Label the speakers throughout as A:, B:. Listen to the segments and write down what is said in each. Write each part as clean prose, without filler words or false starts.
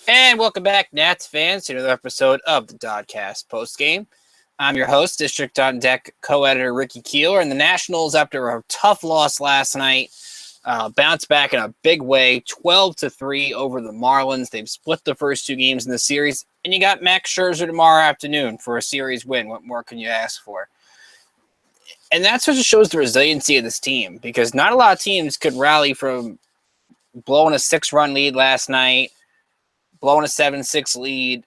A: And welcome back, Nats fans, to another episode of the DoDcast postgame. I'm your host, District on Deck co-editor Ricky Keeler, and the Nationals, after a tough loss last night, bounced back in a big way, 12-3 over the Marlins. They've split the first two games in the series, and you got Max Scherzer tomorrow afternoon for a series win. What more can you ask for? And that's what just shows the resiliency of this team, because not a lot of teams could rally from blowing a 6-run lead last night, blowing a 7-6 lead,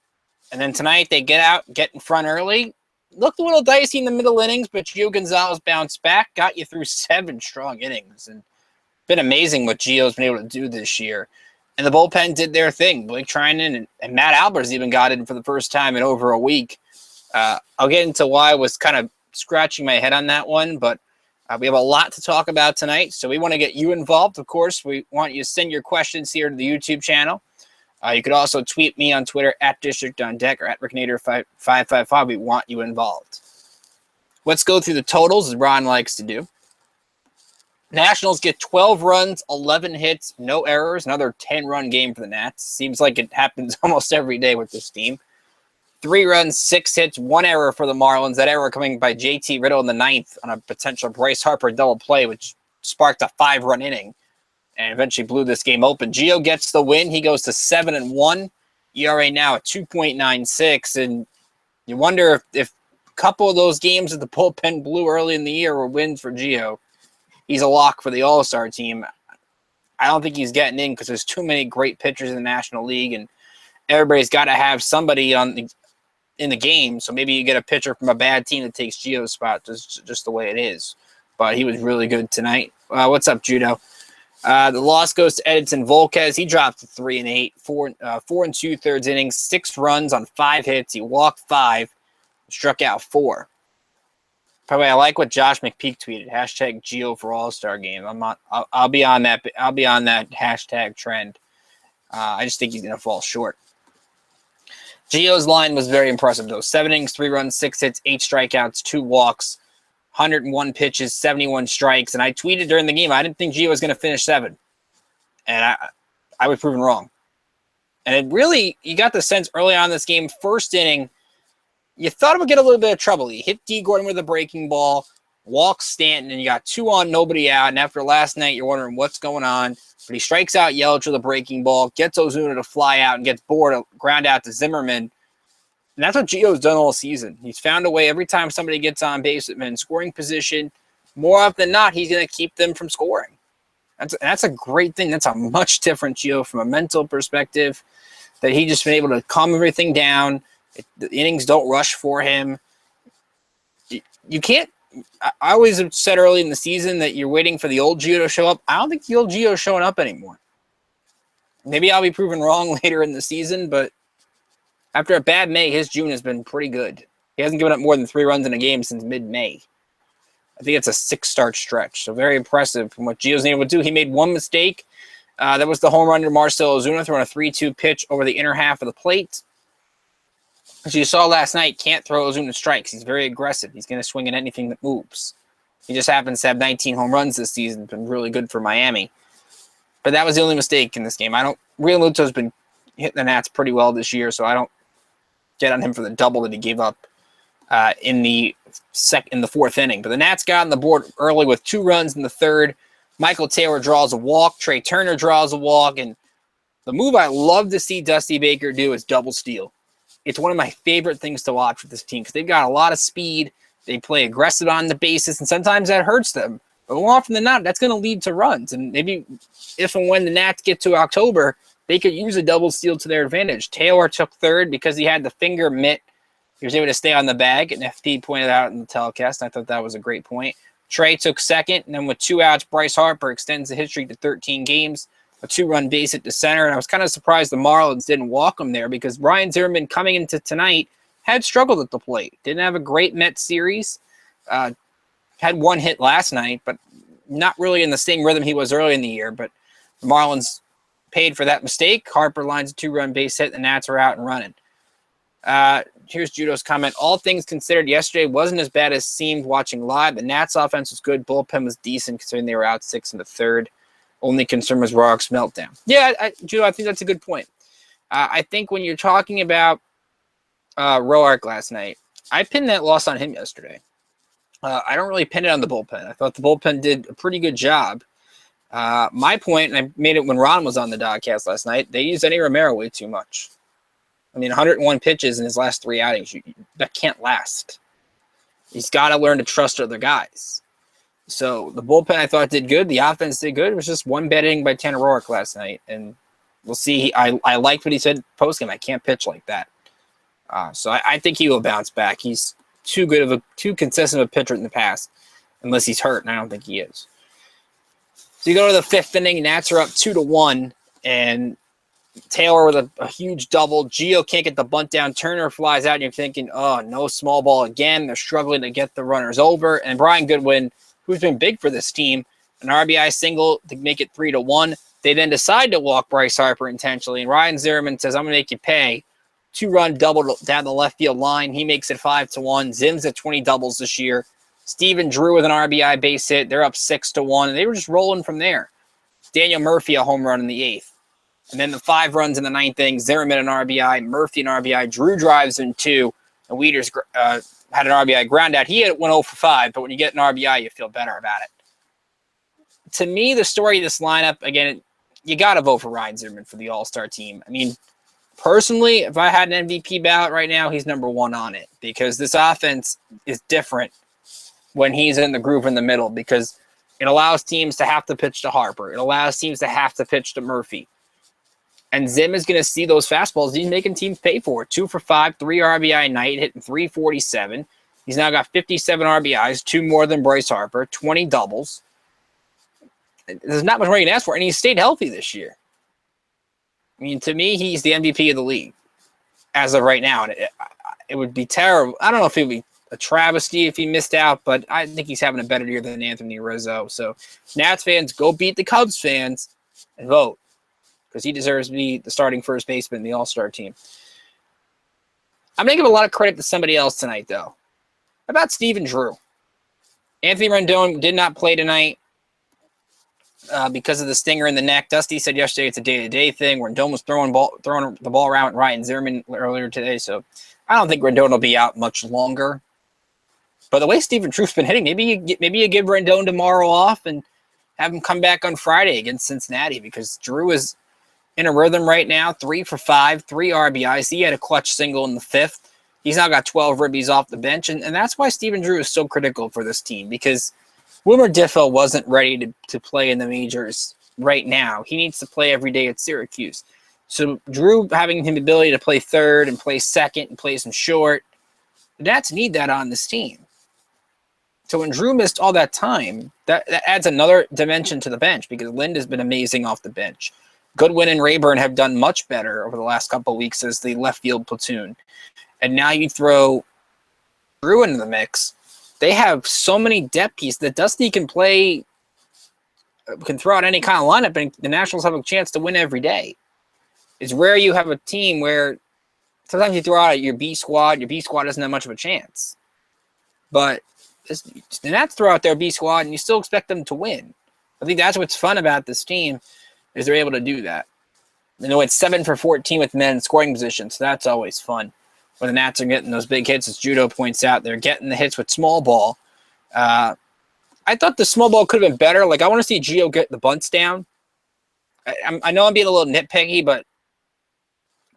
A: and then tonight they get in front early. Looked a little dicey in the middle innings, but Gio Gonzalez bounced back, got you through 7 strong innings, and been amazing what Gio's been able to do this year. And the bullpen did their thing. Blake Trinan and Matt Albers even got in for the first time in over a week. I'll get into why I was kind of scratching my head on that one, but we have a lot to talk about tonight, so we want to get you involved. Of course, we want you to send your questions here to the YouTube channel. You could also tweet me on Twitter at DistrictOnDeck or at RickNader555. We want you involved. Let's go through the totals, as Ron likes to do. Nationals get 12 runs, 11 hits, no errors. Another 10-run game for the Nats. Seems like it happens almost every day with this team. 3 runs, 6 hits, 1 error for the Marlins. That error coming by JT Riddle in the 9th on a potential Bryce Harper double play, which sparked a 5-run inning and eventually blew this game open. Gio gets the win. He goes to 7-1. ERA now at 2.96. And you wonder if a couple of those games that the bullpen blew early in the year were wins for Gio. He's a lock for the All-Star team. I don't think he's getting in because there's too many great pitchers in the National League, and everybody's got to have somebody in the game. So maybe you get a pitcher from a bad team that takes Gio's spot, just the way it is. But he was really good tonight. What's up, Judo? The loss goes to Edinson Volquez. He dropped to 3-8, 4 2/3 innings, 6 runs on 5 hits. He walked 5, struck out 4. By the way, I like what Josh McPeak tweeted. Hashtag Gio for All-Star Game. I'll be on that. I'll be on that hashtag trend. I just think he's gonna fall short. Gio's line was very impressive though. 7 innings, 3 runs, 6 hits, 8 strikeouts, 2 walks. 101 pitches, 71 strikes, and I tweeted during the game I didn't think Gio was going to finish 7, and I was proven wrong. And it really, you got the sense early on in this game, first inning, you thought it would get a little bit of trouble. He hit D. Gordon with a breaking ball, walks Stanton, and you got 2 on, nobody out, and after last night, you're wondering what's going on, but he strikes out Yelich with a breaking ball, gets Ozuna to fly out, and gets bored, a ground out to Zimmerman. And that's what Gio's done all season. He's found a way every time somebody gets on base with him in scoring position. More often than not, he's going to keep them from scoring. That's a great thing. That's a much different Gio from a mental perspective, that he just been able to calm everything down. The innings don't rush for him. You can't – I always have said early in the season that you're waiting for the old Gio to show up. I don't think the old Gio is showing up anymore. Maybe I'll be proven wrong later in the season, but after a bad May, his June has been pretty good. He hasn't given up more than 3 runs in a game since mid-May. I think it's a 6-start stretch, so very impressive from what Gio's able to do. He made 1 mistake. That was the home run to Marcell Ozuna throwing a 3-2 pitch over the inner half of the plate. As you saw last night, can't throw Ozuna strikes. He's very aggressive. He's going to swing at anything that moves. He just happens to have 19 home runs this season. Been really good for Miami. But that was the only mistake in this game. Real Muto's been hitting the Nats pretty well this year, so I don't get on him for the double that he gave up in the 4th inning. But the Nats got on the board early with 2 runs in the 3rd. Michael Taylor draws a walk. Trey Turner draws a walk. And the move I love to see Dusty Baker do is double steal. It's one of my favorite things to watch with this team because they've got a lot of speed. They play aggressive on the bases, and sometimes that hurts them. But more often than not, that's going to lead to runs. And maybe if and when the Nats get to October, they could use a double steal to their advantage. Taylor took 3rd because he had the finger mitt. He was able to stay on the bag, and FP pointed out in the telecast. I thought that was a great point. Trey took 2nd, and then with 2 outs, Bryce Harper extends the hit streak to 13 games, a 2-run base hit to center. And I was kind of surprised the Marlins didn't walk him there because Ryan Zimmerman coming into tonight had struggled at the plate. Didn't have a great Mets series. Had 1 hit last night, but not really in the same rhythm he was early in the year. But the Marlins paid for that mistake. Harper lines a 2-run base hit. The Nats are out and running. Here's Judo's comment. All things considered, yesterday wasn't as bad as seemed watching live. The Nats offense was good. Bullpen was decent considering they were out 6 in the 3rd. Only concern was Rock's meltdown. Yeah, Judo, I think that's a good point. I think when you're talking about Roark last night, I pinned that loss on him yesterday. I don't really pin it on the bullpen. I thought the bullpen did a pretty good job. My point, and I made it when Ron was on the DoDcast last night, they used Eddie Romero way too much. I mean, 101 pitches in his last 3 outings. That can't last. He's got to learn to trust other guys. So the bullpen, I thought, did good. The offense did good. It was just one bad inning by Tanner Roark last night. And we'll see. I liked what he said post-game. I can't pitch like that. So I think he will bounce back. He's too consistent of a pitcher in the past, unless he's hurt, and I don't think he is. So you go to the 5th inning, Nats are up 2-1, and Taylor with a huge double. Gio can't get the bunt down. Turner flies out, and you're thinking, oh, no small ball again. They're struggling to get the runners over. And Brian Goodwin, who's been big for this team, an RBI single to make it 3-1. They then decide to walk Bryce Harper intentionally, and Ryan Zimmerman says, I'm going to make you pay. 2-run double down the left field line. He makes it 5-1. Zim's at 20 doubles this year. Steven Drew with an RBI base hit. They're up 6-1. And they were just rolling from there. Daniel Murphy, a home run in the 8th. And then the 5 runs in the 9th inning. Zimmerman an RBI. Murphy an RBI. Drew drives in 2. And Wieters had an RBI ground out. He went 0 for 5. But when you get an RBI, you feel better about it. To me, the story of this lineup, again, you got to vote for Ryan Zimmerman for the All-Star team. I mean, personally, if I had an MVP ballot right now, he's number 1 on it because this offense is different when he's in the groove in the middle because it allows teams to have to pitch to Harper. It allows teams to have to pitch to Murphy. And Zim is going to see those fastballs he's making teams pay for. 2 for 5, 3 RBI night, hitting 347. He's now got 57 RBIs, 2 more than Bryce Harper, 20 doubles. There's not much more you can ask for, and he's stayed healthy this year. I mean, to me, he's the MVP of the league as of right now. And it would be terrible. I don't know if it would be a travesty if he missed out, but I think he's having a better year than Anthony Rizzo. So, Nats fans, go beat the Cubs fans and vote because he deserves to be the starting first baseman in the All-Star team. I'm going to give a lot of credit to somebody else tonight, though. How about Steven Drew? Anthony Rendon did not play tonight. Because of the stinger in the neck. Dusty said yesterday it's a day-to-day thing. Rendon was throwing the ball around with Ryan Zimmerman earlier today, so I don't think Rendon will be out much longer. But the way Steven Drew's been hitting, maybe you give Rendon tomorrow off and have him come back on Friday against Cincinnati because Drew is in a rhythm right now. 3 for 5, 3 RBIs. He had a clutch single in the 5th. He's now got 12 ribbies off the bench, and that's why Steven Drew is so critical for this team because Wilmer Diffel wasn't ready to play in the majors right now. He needs to play every day at Syracuse. So Drew having the ability to play third and play second and play some short, the Nats need that on this team. So when Drew missed all that time, that adds another dimension to the bench because Lind has been amazing off the bench. Goodwin and Rayburn have done much better over the last couple of weeks as the left field platoon. And now you throw Drew into the mix. They have so many depth pieces that Dusty can throw out any kind of lineup, and the Nationals have a chance to win every day. It's rare you have a team where sometimes you throw out your B squad doesn't have much of a chance. But the Nats throw out their B squad, and you still expect them to win. I think that's what's fun about this team is they're able to do that. You know, it's 7 for 14 with men in scoring position, so that's always fun. When the Nats are getting those big hits, as Judo points out, they're getting the hits with small ball. I thought the small ball could have been better. Like, I want to see Gio get the bunts down. I know I'm being a little nitpicky, but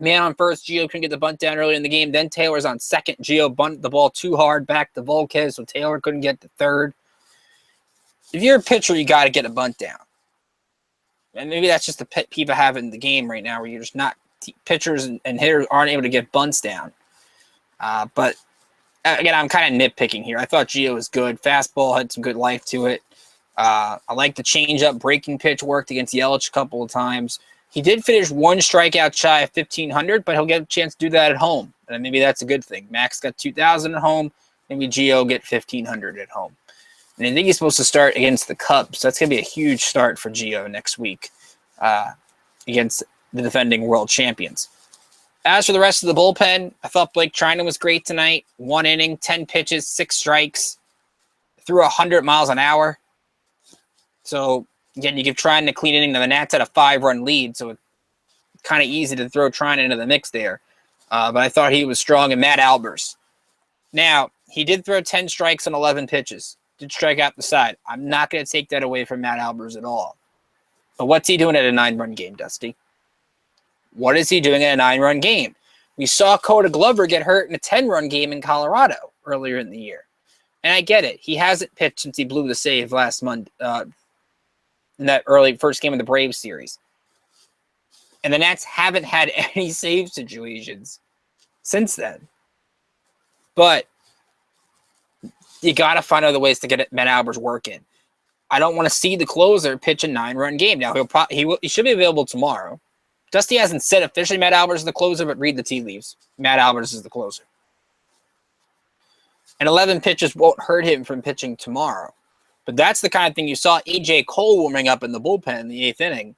A: man on first, Gio couldn't get the bunt down early in the game. Then Taylor's on second. Gio bunted the ball too hard back to Volquez, so Taylor couldn't get to third. If you're a pitcher, you got to get a bunt down. And maybe that's just the pet peeve I have in the game right now where you're just not – pitchers and hitters aren't able to get bunts down. But, again, I'm kind of nitpicking here. I thought Gio was good. Fastball had some good life to it. I like the changeup. Breaking pitch worked against Yelich a couple of times. He did finish 1 strikeout shy of 1,500, but he'll get a chance to do that at home. And maybe that's a good thing. Max got 2,000 at home. Maybe Gio get 1,500 at home. And I think he's supposed to start against the Cubs. So that's going to be a huge start for Gio next week against the defending world champions. As for the rest of the bullpen, I thought Blake Trinan was great tonight. 1 inning, 10 pitches, 6 strikes, threw 100 miles an hour. So, again, you give Trinan a clean inning. Now, the Nats had a 5-run lead, so kind of easy to throw Trine into the mix there. But I thought he was strong. And Matt Albers. Now, he did throw 10 strikes on 11 pitches. Did strike out the side. I'm not going to take that away from Matt Albers at all. But what's he doing at a 9-run game, Dusty? What is he doing at a 9-run game? We saw Coda Glover get hurt in a 10-run game in Colorado earlier in the year. And I get it. He hasn't pitched since he blew the save last month in that early first game of the Braves series. And the Nats haven't had any save situations since then. But you got to find other ways to get Matt Albers working. I don't want to see the closer pitch a 9-run game. Now, he should be available tomorrow. Dusty hasn't said officially Matt Albers is the closer, but read the tea leaves. Matt Albers is the closer. And 11 pitches won't hurt him from pitching tomorrow. But that's the kind of thing you saw A.J. Cole warming up in the bullpen in the 8th inning.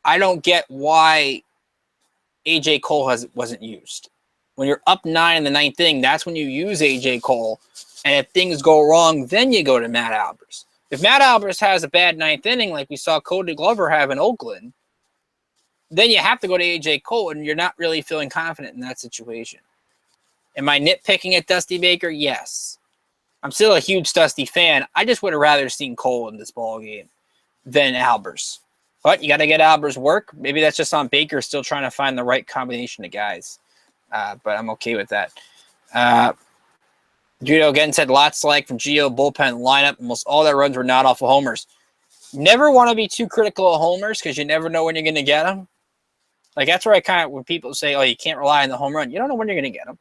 A: I don't get why A.J. Cole wasn't used. When you're up 9 in the 9th inning, that's when you use A.J. Cole. And if things go wrong, then you go to Matt Albers. If Matt Albers has a bad 9th inning, like we saw Cody Glover have in Oakland, then you have to go to A.J. Cole, and you're not really feeling confident in that situation. Am I nitpicking at Dusty Baker? Yes. I'm still a huge Dusty fan. I just would have rather seen Cole in this ball game than Albers. But you got to get Albers work. Maybe that's just on Baker still trying to find the right combination of guys. But I'm okay with that. Judo again said lots to like from Gio bullpen lineup. Almost all their runs were not off of homers. Never want to be too critical of homers because you never know when you're going to get them. Like that's where when people say, "Oh, you can't rely on the home run," you don't know when you're going to get them.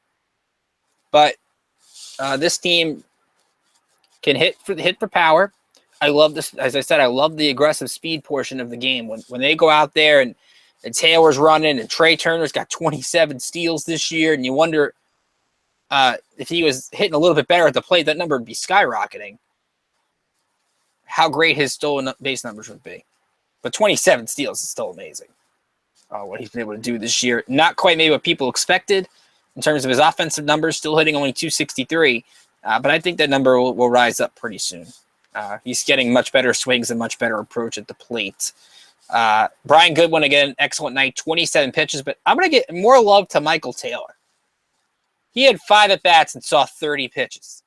A: But this team can hit for power. I love this. As I said, I love the aggressive speed portion of the game. When they go out there and Taylor's running and Trey Turner's got 27 steals this year, and you wonder if he was hitting a little bit better at the plate, that number would be skyrocketing. How great his stolen base numbers would be. But 27 steals is still amazing. What he's been able to do this year. Not quite maybe what people expected in terms of his offensive numbers, still hitting only 263. But I think that number will rise up pretty soon. He's getting much better swings and much better approach at the plate. Brian Goodwin, again, excellent night, 27 pitches. But I'm going to get more love to Michael Taylor. He had 5 at-bats and saw 30 pitches.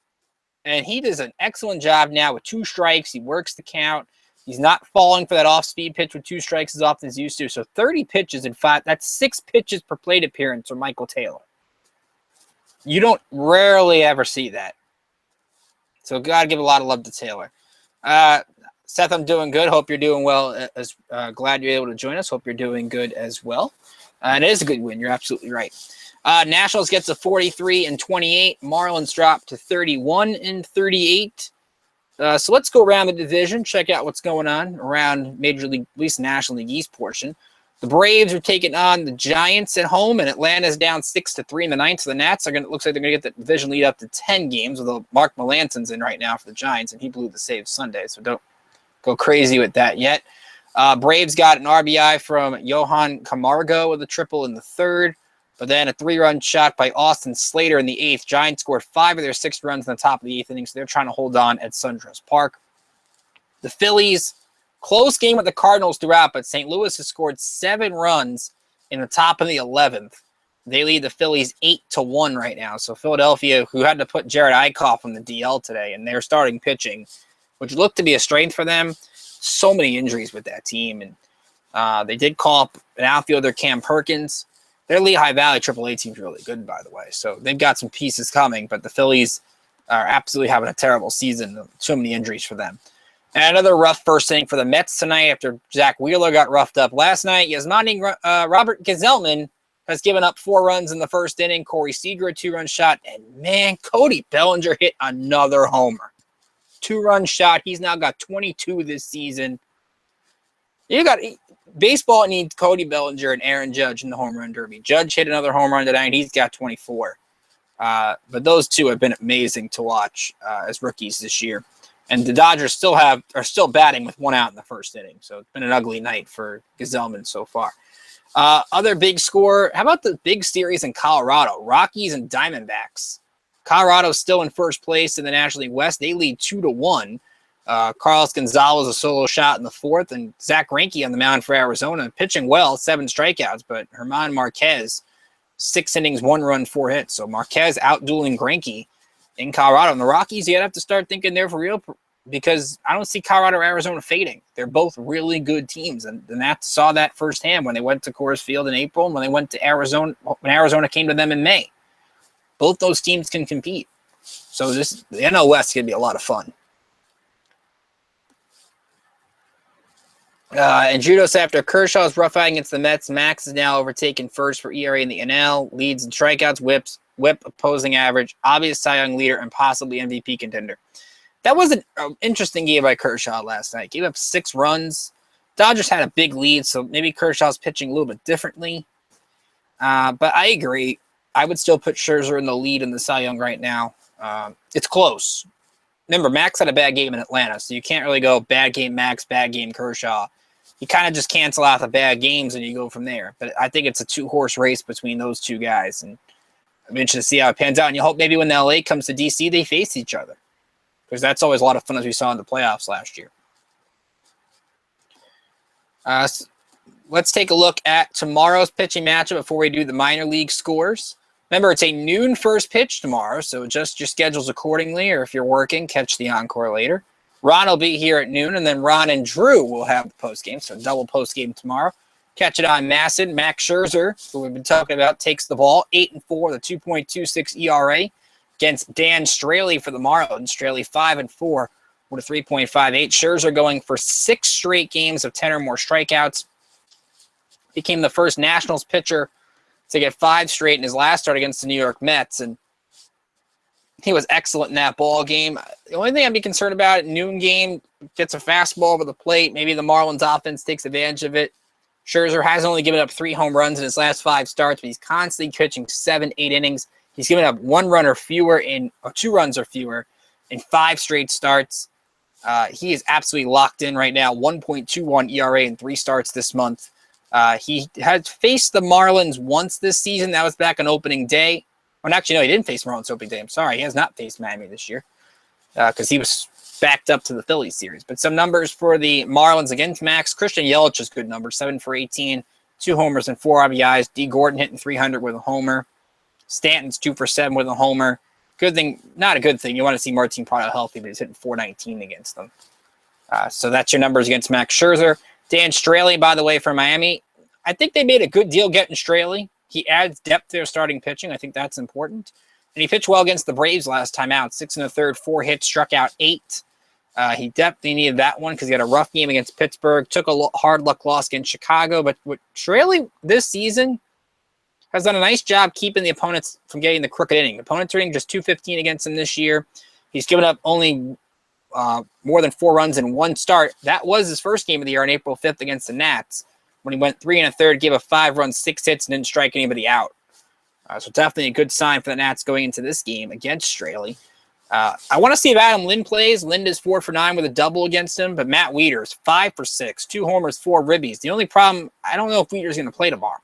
A: And he does an excellent job now with 2 strikes. He works the count. He's not falling for that off-speed pitch with 2 strikes as often as he used to. So 30 pitches in 5. That's 6 pitches per plate appearance for Michael Taylor. You don't rarely ever see that. So got to give a lot of love to Taylor. Seth, I'm doing good. Hope you're doing well. Glad you're able to join us. Hope you're doing good as well. And it is a good win. You're absolutely right. Nationals gets a 43-28. Marlins drop to 31-38. So let's go around the division, check out what's going on around Major League, at least National League East portion. The Braves are taking on the Giants at home, and Atlanta's down 6-3 in the 9th. So the Nats looks like they're going to get the division lead up to 10 games, although Mark Melanson's in right now for the Giants, and he blew the save Sunday, so don't go crazy with that yet. Braves got an RBI from Johan Camargo with a triple in the 3rd, but then a 3-run shot by Austin Slater in the 8th. Giants scored 5 of their 6 runs in the top of the 8th inning, so they're trying to hold on at SunTrust Park. The Phillies, close game with the Cardinals throughout, but St. Louis has scored 7 runs in the top of the 11th. They lead the Phillies 8-1 right now. So Philadelphia, who had to put Jared Eichhoff on the DL today, and they're starting pitching, which looked to be a strength for them. So many injuries with that team. And they did call up an outfielder, Cam Perkins. Their Lehigh Valley AAA team's really good, by the way. So they've got some pieces coming, but the Phillies are absolutely having a terrible season. So many injuries for them. And another rough first inning for the Mets tonight after Zach Wheeler got roughed up last night. Yasmani Robert Gazelman has given up 4 runs in the first inning. Corey Seager, a 2-run shot. And, man, Cody Bellinger hit another homer. 2-run shot. He's now got 22 this season. Baseball needs Cody Bellinger and Aaron Judge in the home run derby. Judge hit another home run tonight. He's got 24. But those two have been amazing to watch as rookies this year. And the Dodgers are still batting with 1 out in the first inning. So it's been an ugly night for Gazelman so far. Other big score. How about the big series in Colorado? Rockies and Diamondbacks. Colorado's still in first place in the National League West. They lead 2-1. Carlos Gonzalez a solo shot in the fourth, and Zach Greinke on the mound for Arizona, pitching well, 7 strikeouts, but German Marquez, 6 innings, 1 run, 4 hits. So Marquez out-dueling Greinke in Colorado. And the Rockies, you have to start thinking they're for real, because I don't see Colorado or Arizona fading. They're both really good teams, and the Nats saw that firsthand when they went to Coors Field in April and when they went to Arizona, when Arizona came to them in May. Both those teams can compete. So the NL West is going to be a lot of fun. And Judos, after Kershaw's rough eye against the Mets, Max is now overtaken first for ERA in the NL, leads in strikeouts, whip opposing average, obvious Cy Young leader, and possibly MVP contender. That was an interesting game by Kershaw last night. Gave up 6 runs. Dodgers had a big lead, so maybe Kershaw's pitching a little bit differently. But I agree. I would still put Scherzer in the lead in the Cy Young right now. It's close. Remember, Max had a bad game in Atlanta, so you can't really go bad game Max, bad game Kershaw. You kind of just cancel out the bad games and you go from there. But I think it's a 2-horse race between those two guys, and I'm interested to see how it pans out. And you hope maybe when the LA comes to DC, they face each other, because that's always a lot of fun, as we saw in the playoffs last year. Let's take a look at tomorrow's pitching matchup before we do the minor league scores. Remember, it's a noon first pitch tomorrow, so adjust your schedules accordingly, or if you're working, catch the encore later. Ron will be here at noon, and then Ron and Drew will have the postgame, so double postgame tomorrow. Catch it on Masson. Max Scherzer, who we've been talking about, takes the ball, 8-4, the 2.26 ERA against Dan Straley for the Marlins. Straley 5-4 with a 3.58. Scherzer going for 6 straight games of 10 or more strikeouts. Became the first Nationals pitcher to get 5 straight in his last start against the New York Mets, and he was excellent in that ball game. The only thing I'd be concerned about, noon game, gets a fastball over the plate. Maybe the Marlins offense takes advantage of it. Scherzer has only given up 3 home runs in his last 5 starts, but he's constantly pitching 7-8 innings. He's given up 1 run or fewer or 2 runs or fewer in 5 straight starts. He is absolutely locked in right now. 1.21 ERA in 3 starts this month. He had faced the Marlins once this season. That was back on opening day. Well, actually, no, he didn't face Marlins opening day. I'm sorry. He has not faced Miami this year because he was backed up to the Phillies series. But some numbers for the Marlins against Max. Christian Yelich is good number, 7 for 18, 2 homers and 4 RBIs. D. Gordon hitting 300 with a homer. Stanton's 2 for 7 with a homer. Good thing, not a good thing. You want to see Martin Prado healthy, but he's hitting 419 against them. So that's your numbers against Max Scherzer. Dan Straley, by the way, for Miami. I think they made a good deal getting Straley. He adds depth to their starting pitching. I think that's important. And he pitched well against the Braves last time out. 6 1/3, 4 hits, struck out 8. He definitely needed that one because he had a rough game against Pittsburgh. Took a hard luck loss against Chicago. But with Straley this season has done a nice job keeping the opponents from getting the crooked inning. Opponents are hitting just 215 against him this year. He's given up only more than 4 runs in 1 start. That was his first game of the year on April 5th against the Nats, when he went 3 1/3, gave up 5 runs, 6 hits, and didn't strike anybody out. So definitely a good sign for the Nats going into this game against Straley. I want to see if Adam Lind plays. Lind is 4 for 9 with a double against him, but Matt Wieters, 5 for 6, 2 homers, 4 ribbies. The only problem, I don't know if Wieters is going to play tomorrow.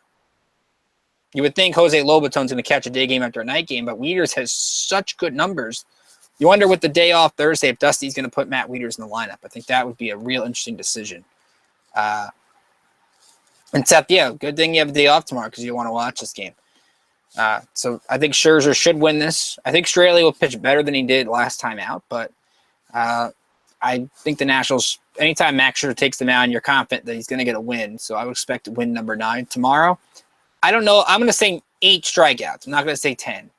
A: You would think Jose Lobaton's going to catch a day game after a night game, but Wieters has such good numbers. You wonder with the day off Thursday if Dusty's going to put Matt Wieters in the lineup. I think that would be a real interesting decision. Except, yeah, good thing you have a day off tomorrow because you want to watch this game. So I think Scherzer should win this. I think Straley will pitch better than he did last time out, but I think the Nationals, anytime Max Scherzer takes the mound, you're confident that he's going to get a win. So I would expect to win number 9 tomorrow. I don't know. I'm going to say 8 strikeouts. I'm not going to say 10.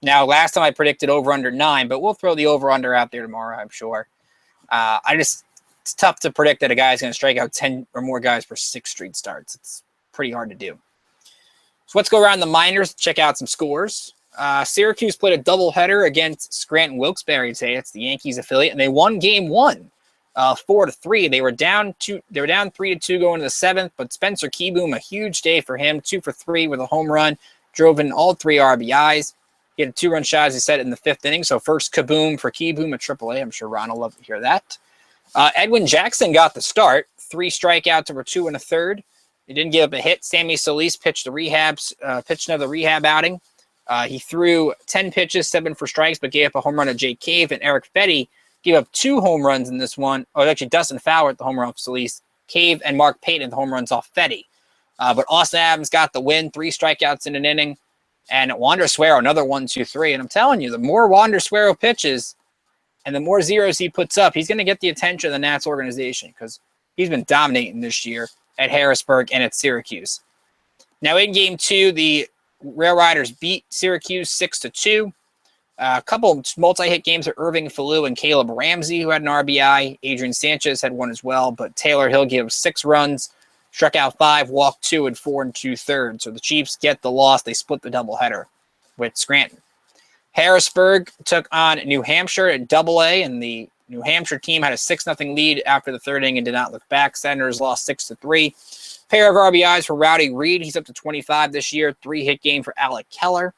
A: Now, last time I predicted over under 9, but we'll throw the over under out there tomorrow, I'm sure. It's tough to predict that a guy's going to strike out 10 or more guys for 6 straight starts. It's pretty hard to do. So let's go around the minors, check out some scores. Syracuse played a doubleheader against Scranton Wilkes-Barre today. It's the Yankees affiliate, and they won game 1, 4-3. They were down 3-2 going to the 7th, but Spencer Keyboom, a huge day for him, 2 for 3 with a home run, drove in all 3 RBIs. He had a 2-run shot, as he said, in the 5th inning. So first kaboom for Keyboom at AAA. I'm sure Ron will love to hear that. Edwin Jackson got the start. 3 strikeouts over 2 1/3. He didn't give up a hit. Sammy Solis pitched another rehab outing. He threw 10 pitches, 7 for strikes, but gave up a home run to Jake Cave. And Eric Fetty gave up 2 home runs in this one. Oh, actually, Dustin Fowler at the home run off Solis, Cave and Mark Payton at the home runs off Fetty. But Austin Adams got the win, 3 strikeouts in an inning. And Wander Suero, another 1-2-3. And I'm telling you, the more Wander Suero pitches and the more zeros he puts up, he's going to get the attention of the Nats organization because he's been dominating this year at Harrisburg and at Syracuse. Now, in Game 2, the Rail Riders beat Syracuse 6-2. A couple multi-hit games for Irving Falou and Caleb Ramsey, who had an RBI. Adrian Sanchez had one as well, but Taylor Hill gave 6 runs, struck out 5, walked 2 in 4 2/3. So the Chiefs get the loss. They split the doubleheader with Scranton. Harrisburg took on New Hampshire at Double-A, and the New Hampshire team had a 6-0 lead after the third inning and did not look back. Senators lost 6-3. Pair of RBIs for Rowdy Reed. He's up to 25 this year. 3-hit game for Alec Keller.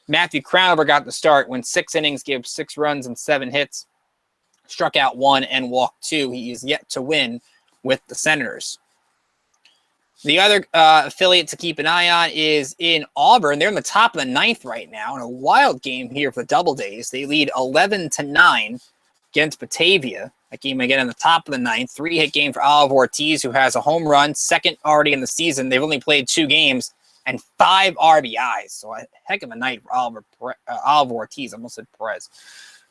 A: Matthew Crownover got the start, went 6 innings, gave 6 runs and 7 hits, struck out 1 and walked 2. He is yet to win with the Senators. The other affiliate to keep an eye on is in Auburn. They're in the top of the 9th right now in a wild game here for the Double Days. They lead 11-9 against Batavia. That game again in the top of the 9th. 3-hit game for Oliver Ortiz, who has a home run, second already in the season. They've only played 2 games and 5 RBIs. So a heck of a night for Oliver Ortiz. I almost said Perez.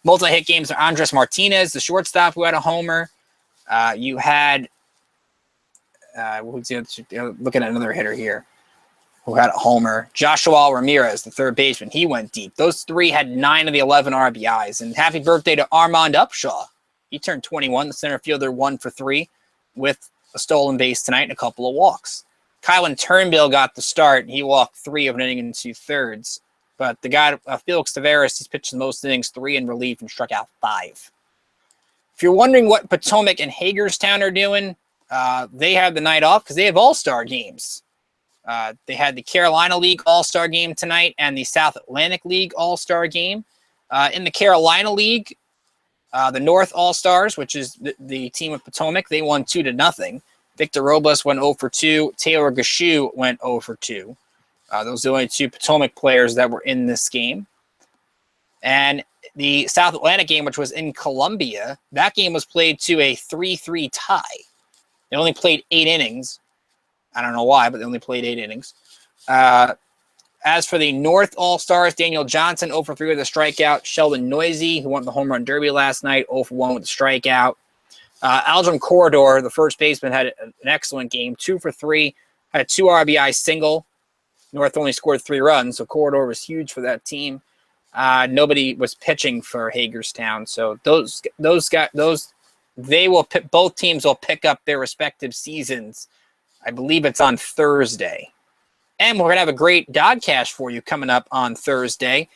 A: Multi-hit games for Andres Martinez, the shortstop, who had a homer. You had looking at another hitter here who had a homer. Joshua Ramirez, the third baseman, he went deep. Those 3 had 9 of the 11 RBIs. And happy birthday to Armand Upshaw. He turned 21, the center fielder, 1 for 3 with a stolen base tonight and a couple of walks. Kylan Turnbull got the start. He walked 3 of an inning and 2/3. But the guy, Felix Taveras, he's pitched the most innings, 3 in relief, and struck out 5. If you're wondering what Potomac and Hagerstown are doing, they have the night off because they have all-star games. They had the Carolina League all-star game tonight and the South Atlantic League all-star game. In the Carolina League, the North All-Stars, which is the team of Potomac, they won 2-0. Victor Robles went 0 for 2. Taylor Gashu went 0 for 2. Those are the only 2 Potomac players that were in this game. And the South Atlantic game, which was in Columbia, that game was played to a 3-3 tie. They only played 8 innings. I don't know why, but they only played 8 innings. As for the North All-Stars, Daniel Johnson, 0 for 3 with a strikeout. Sheldon Noisy, who won the home run derby last night, 0 for 1 with a strikeout. Aldrin Corridor, the first baseman, had an excellent game, 2 for 3, had a 2 RBI single. North only scored 3 runs, so Corridor was huge for that team. Nobody was pitching for Hagerstown, so both teams will pick up their respective seasons. I believe it's on Thursday. And we're going to have a great DoDcast for you coming up on Thursday.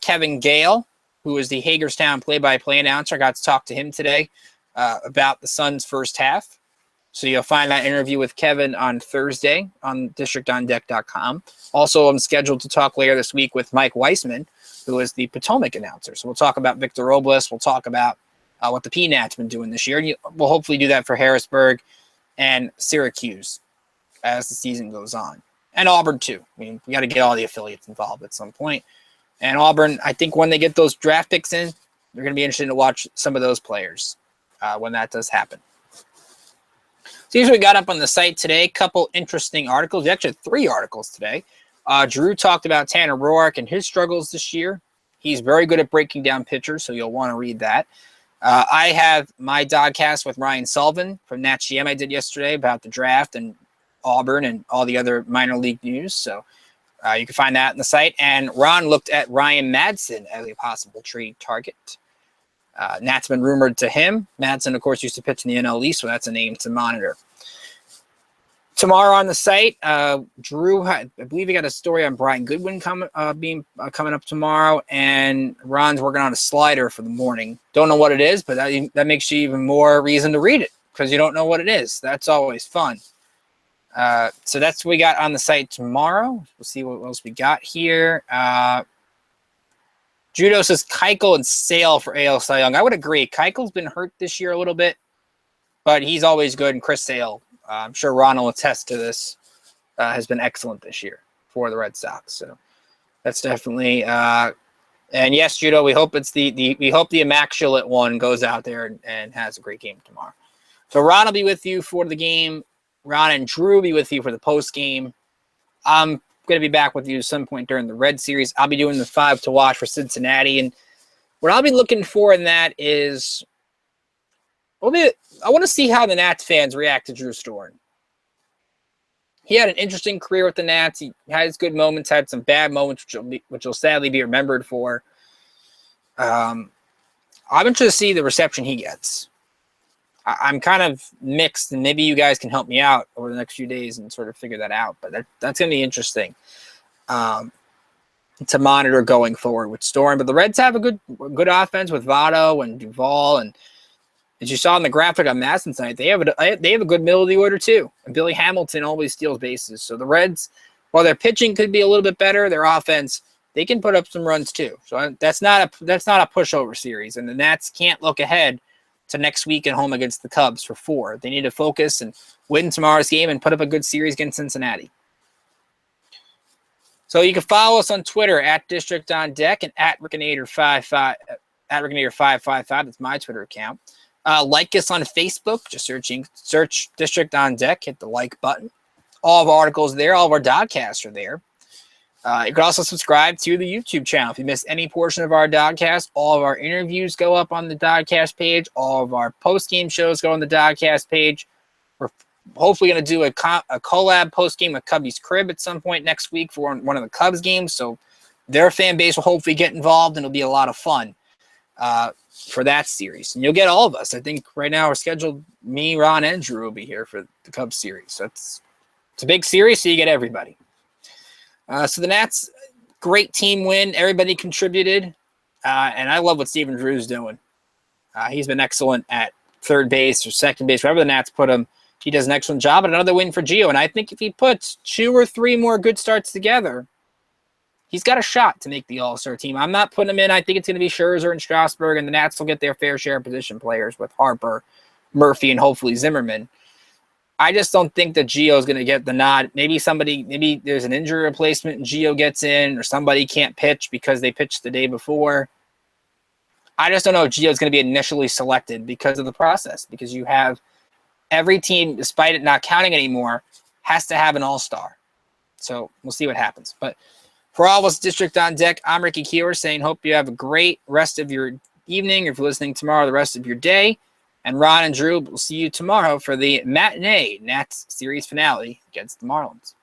A: Kevin Gale, who is the Hagerstown play-by-play announcer, got to talk to him today about the Suns' first half. So you'll find that interview with Kevin on Thursday on districtondeck.com. Also, I'm scheduled to talk later this week with Mike Weissman, who is the Potomac announcer. So we'll talk about Victor Robles. We'll talk about what the P-Nat's been doing this year. And we'll hopefully do that for Harrisburg and Syracuse as the season goes on. And Auburn, too. I mean, we got to get all the affiliates involved at some point. And Auburn, I think when they get those draft picks in, they're going to be interested to watch some of those players when that does happen. So here's what we got up on the site today. A couple interesting articles. We actually had 3 articles today. Drew talked about Tanner Roark and his struggles this year. He's very good at breaking down pitchers, so you'll want to read that. I have my DoDcast with Ryan Sullivan from Nats GM I did yesterday about the draft and Auburn and all the other minor league news. So you can find that on the site. And Ron looked at Ryan Madsen as a possible trade target. Nat's been rumored to him. Madsen, of course, used to pitch in the NL East, so that's a name to monitor. Tomorrow on the site, Drew, I believe he got a story on Brian Goodwin coming up tomorrow, and Ron's working on a slider for the morning. Don't know what it is, but that makes you even more reason to read it because you don't know what it is. That's always fun. So that's what we got on the site tomorrow. We'll see what else we got here. Judo says Keuchel and Sale for AL Cy Young. I would agree. Keuchel's been hurt this year a little bit, but he's always good. And Chris Sale, I'm sure Ron will attest to this, has been excellent this year for the Red Sox. So that's definitely And yes, Judo, we hope it's the immaculate one goes out there and has a great game tomorrow. So Ron will be with you for the game. Ron and Drew will be with you for the post game. I'm going to be back with you at some point during the Red Series. I'll be doing the 5 to watch for Cincinnati. And what I'll be looking for in that is, I want to see how the Nats fans react to Drew Storen. He had an interesting career with the Nats. He had his good moments, had some bad moments, which will sadly be remembered for. I'm interested to see the reception he gets. I'm kind of mixed, and maybe you guys can help me out over the next few days and sort of figure that out. But that's going to be interesting to monitor going forward with Storen. But the Reds have a good offense with Votto and Duvall, and as you saw in the graphic on Madison tonight, they have a good middle of the order too. And Billy Hamilton always steals bases. So the Reds, while their pitching could be a little bit better, their offense, they can put up some runs too. So that's not a pushover series. And the Nats can't look ahead to next week at home against the Cubs for 4. They need to focus and win tomorrow's game and put up a good series against Cincinnati. So you can follow us on Twitter at District on Deck and at Rickinator55 at Rickinator555. That's my Twitter account. Like us on Facebook. Just search District on Deck. Hit the like button. All of our articles are there. All of our DoDcasts are there. You can also subscribe to the YouTube channel. If you missed any portion of our DoDcast, all of our interviews go up on the DoDcast page. All of our post-game shows go on the DoDcast page. We're hopefully going to do a collab post-game with Cubby's Crib at some point next week for one of the Cubs games. So their fan base will hopefully get involved, and it'll be a lot of fun for that series. And you'll get all of us. I think right now we're scheduled, me, Ron, and Drew will be here for the Cubs series. So it's a big series, so you get everybody. So the Nats, great team win. Everybody contributed. And I love what Steven Drew's doing. He's been excellent at third base or second base, wherever the Nats put him. He does an excellent job. And another win for Gio. And I think if he puts 2 or 3 more good starts together, he's got a shot to make the All-Star team. I'm not putting him in. I think it's going to be Scherzer and Strasburg, and the Nats will get their fair share of position players with Harper, Murphy, and hopefully Zimmerman. I just don't think that Gio is going to get the nod. Maybe there's an injury replacement and Gio gets in, or somebody can't pitch because they pitched the day before. I just don't know if Gio is going to be initially selected because of the process, because you have every team, despite it not counting anymore, has to have an all-star. So we'll see what happens. But for all of us District on Deck, I'm Ricky Keeler saying hope you have a great rest of your evening, or if you're listening tomorrow, the rest of your day. And Ron and Drew will see you tomorrow for the matinee Nats series finale against the Marlins.